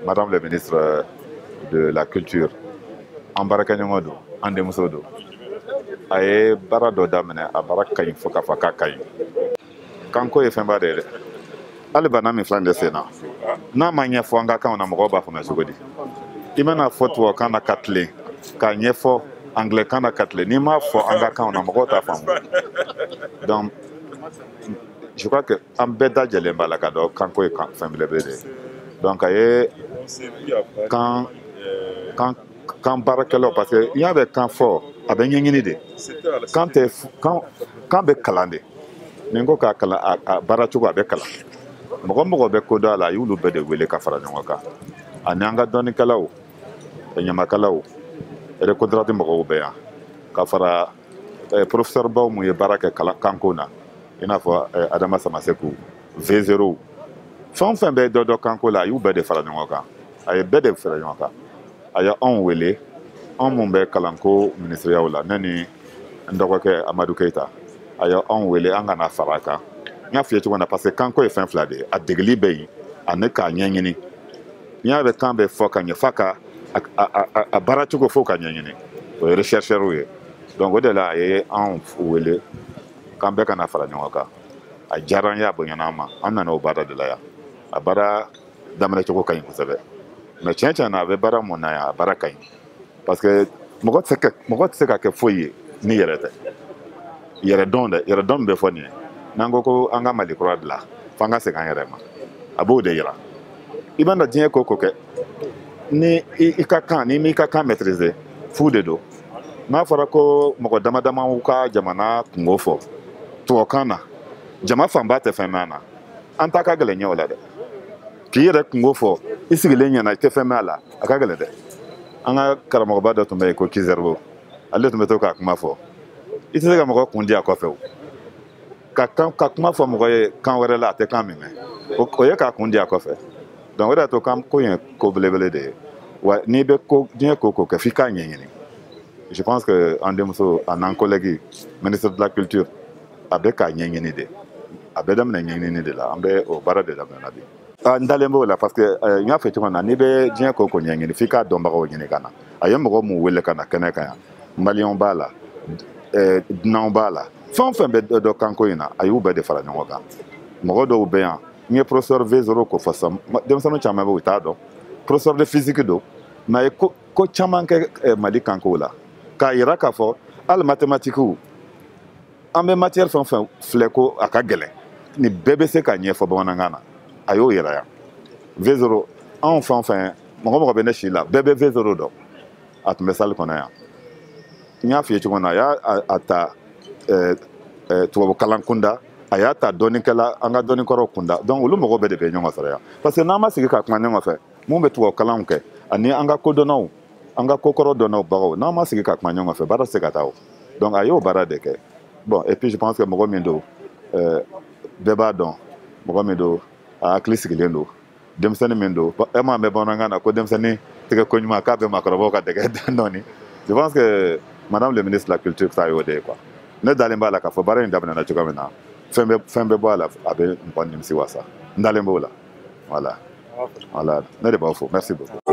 Madame le ministre de la Culture, Ambarakanyongo, Andemusodo, Aye Barado Damene, Abarakayin Fokafaka Kayin. Kanko est fin badere. Alibana mi flan de Sena. Na manya fwanga ka ona mgoba fona sugodi. Imena foto kana katle. Ka nyefo anglais kana katle. Ni ma fo anga ka ona mgota famu. Donc je crois que Ambeda Djelemba la kado kanko est famille bede. Donc quand barakelo parce que il y avait quand fort avec une idée. Quand be kalande. Ningo ka kala barachugo be kala. Mogo be koda la yulu be de wele ka fara nyonga. Ananga doni kalawo. Enyama kalawo. Ere kodrati mogo be ya. Ka fara professeur Baw mu ye baraka kala kankona. Ina fo Adama Samaseku V0. Fon be dodo kanko la yu be de fara nyonga. Aye be de fara nyonga. Aya on wele on mumbe kalanko ministerial la nani ndokoke Amadou Keita. Aya on wele anga na faraka. Nya fiye chwana parce que kanko e fin flade a degli be aneka nyanyini. Nya be kambe foka nya faka a barachugo foka nyanyini. O rechercher oui. Donc au-delà et en wele kambe kana fara nyonga. A jaran ya bonyanama anana obara de la ya. A bara damale choko kayin kusebe. Mais tiens na be bara monaya bara kayin. Parce que mogo tseka ke foye ni yerete. Yere don be foni. Nango ko anga mali croix de la. Fanga se kan yere ma. Abo de yira. Ibanda dien ko ke ni ikaka ni mi kaka maîtriser fu de do. Na fara ko mogo dama uka jamana ngofo. To kana. Jama famba te femana. Antaka gele nyola de. Ki yere ngofo isigile nyana te femala akagele de. Anga karamo bado to me ko kizerbo. Ale to me to ka kuma fo. Ite ga mo ko kundi akofe. Ka kuma fo mo kan were la te kan meme. O ye ka kundi akofe. Donc wera to kam ko yen ko blebele de. Wa ni be ko dien ko ke fika nyenyini. Je pense que Andemuso un collègue ministre de la culture avec ka nyenyini de. Abedam na nyenyini de la ambe o bara de la nabi. Ndalembo la parce que nya fetu na ni be dien ko nyenyini fika domba ko nyene kana. Ayem mo mu wele kana keneka Malion bala nan bala. Fan be do kanko ina ayu be de fara nyonga. Mo do be an ni professeur V0 ko fasam dem sama chama be utado. Professeur de physique do na ko chama ke mali kanko la. Ka ira ka fo al mathématique ambe matière fan fleko akagele. Ni BBC ka nyefo bonangana. Ayo ira ya. V0 enfin mo be ne shila bebe V0 do. At mesal kona ya. Nya fiye chukona ya ata tuwa kalankunda ayata doni kala anga doni koro kunda donc ulu mogo be de be nyonga sara parce que na ma sigi ka kuma nyonga fe mu be tuwa kalanke ani anga ko dono anga kokoro dono bago na ma sigi ka kuma nyonga fe bara se ka tawo donc ayo bara de ke bon et puis je pense que mogo mindo beba don mogo mindo a klisi gendo demsani mindo e ma me bonanga na ko demsani tege ko nyuma ka be makoro ka de noni je pense que Madame le ministre de la Culture, ça y est quoi. Ne d'alemba la kafo bara ndabana na chukamena. Fembe boala abe mpandi msiwasa. Ndalembo la. Voilà. Voilà. Ne de pas faux. Merci beaucoup.